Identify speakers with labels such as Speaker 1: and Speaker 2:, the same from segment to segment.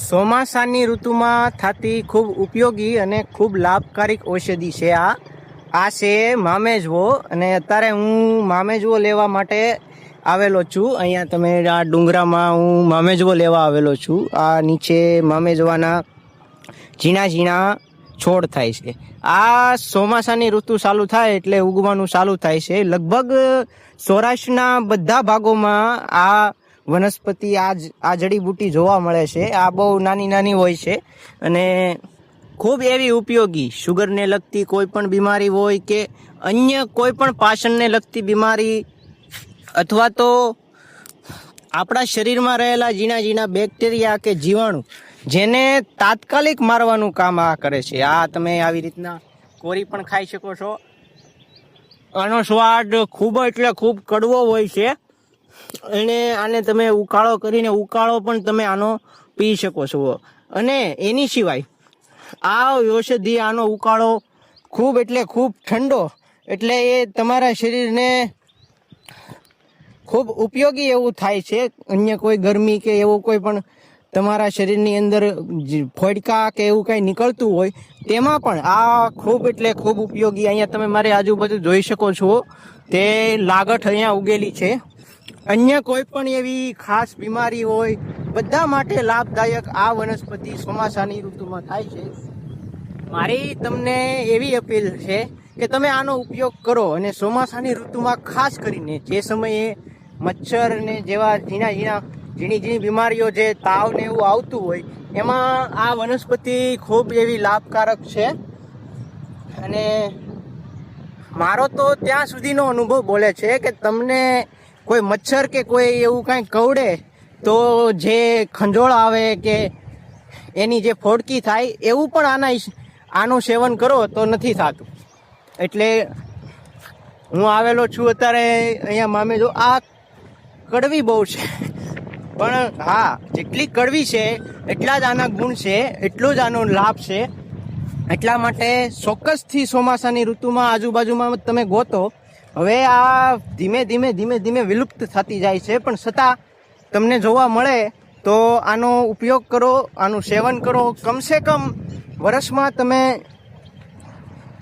Speaker 1: ચોમાસાની ઋતુમાં થતી ખૂબ ઉપયોગી અને ખૂબ લાભકારી ઔષધિ છે આ છે મામેજવો. અને અત્યારે હું મામેજવો લેવા માટે આવેલો છું. અહીંયા તમે આ ડુંગરામાં હું મામેજવો લેવા આવેલો છું. આ નીચે મામેજવાના ઝીણા ઝીણા છોડ થાય છે. આ ચોમાસાની ઋતુ ચાલુ થાય એટલે ઉગવાનું ચાલુ થાય છે. લગભગ સૌરાષ્ટ્રના બધા ભાગોમાં આ વનસ્પતિ આ જડીબુટ્ટી જોવા મળે છે. આ બહુ નાની નાની હોય છે અને ખૂબ એવી ઉપયોગી શુગરને લગતી કોઈ પણ બીમારી હોય કે અન્ય કોઈ પણ પાચનને લગતી બીમારી અથવા તો આપણા શરીરમાં રહેલા ઝીણા ઝીણા બેક્ટેરિયા કે જીવાણુ જેને તાત્કાલિક મારવાનું કામ આ કરે છે. આ તમે આવી રીતના કોરી પણ ખાઈ શકો છો. આનો સ્વાદ ખૂબ એટલે ખૂબ કડવો હોય છે અને આને તમે ઉકાળો કરીને ઉકાળો પણ તમે આનો પી શકો છો. અને એની સિવાય આ ઔષધિ આનો ઉકાળો ખૂબ એટલે ખૂબ ઠંડો એટલે એ તમારા શરીરને ખૂબ ઉપયોગી એવું થાય છે. અન્ય કોઈ ગરમી કે એવું કોઈ પણ તમારા શરીરની અંદર ફોડકા કે એવું કંઈ નીકળતું હોય તેમાં પણ આ ખૂબ એટલે ખૂબ ઉપયોગી. અહીંયા તમે મારી આજુબાજુ જોઈ શકો છો તે લાગઠ અહીંયા ઉગેલી છે. અન્ય કોઈ પણ એવી ખાસ બીમારી હોય બધા માટે લાભદાયક આ વનસ્પતિ ચોમાસાની ઋતુમાં થાય છે. મારી તમને એવી અપીલ છે કે તમે આનો ઉપયોગ કરો અને ચોમાસાની ઋતુમાં ખાસ કરીને જે સમયે મચ્છર ને જેવા ઝીણી બીમારીઓ જે તાવ ને એવું આવતું હોય એમાં આ વનસ્પતિ ખૂબ એવી લાભકારક છે. અને મારો તો ત્યાં સુધીનો અનુભવ બોલે છે કે તમને કોઈ મચ્છર કે કોઈ એવું કાંઈ કવડે તો જે ખંજોળ આવે કે એની જે ફોડકી થાય એવું પણ આનું સેવન કરો તો નથી થતું. એટલે હું આવેલો છું અત્યારે અહીંયા મામેજો. આ કડવી બહુ છે પણ હા, જેટલી કડવી છે એટલા જ આના ગુણ છે, એટલો જ આનો લાભ છે. એટલા માટે ચોક્કસથી ચોમાસાની ઋતુમાં આજુબાજુમાં તમે ગોતો. હવે આ ધીમે ધીમે વિલુપ્ત થતી જાય છે પણ છતાં તમને જોવા મળે તો આનો ઉપયોગ કરો, આનું સેવન કરો. કમસે કમ વર્ષમાં તમે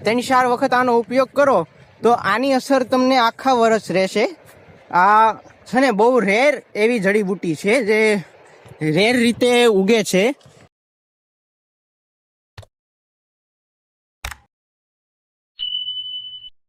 Speaker 1: 3-4 વખત આનો ઉપયોગ કરો તો આની અસર તમને આખા વર્ષ રહેશે. આ છે ને બહુ રેર એવી જડીબુટ્ટી છે જે રેર રીતે ઉગે છે.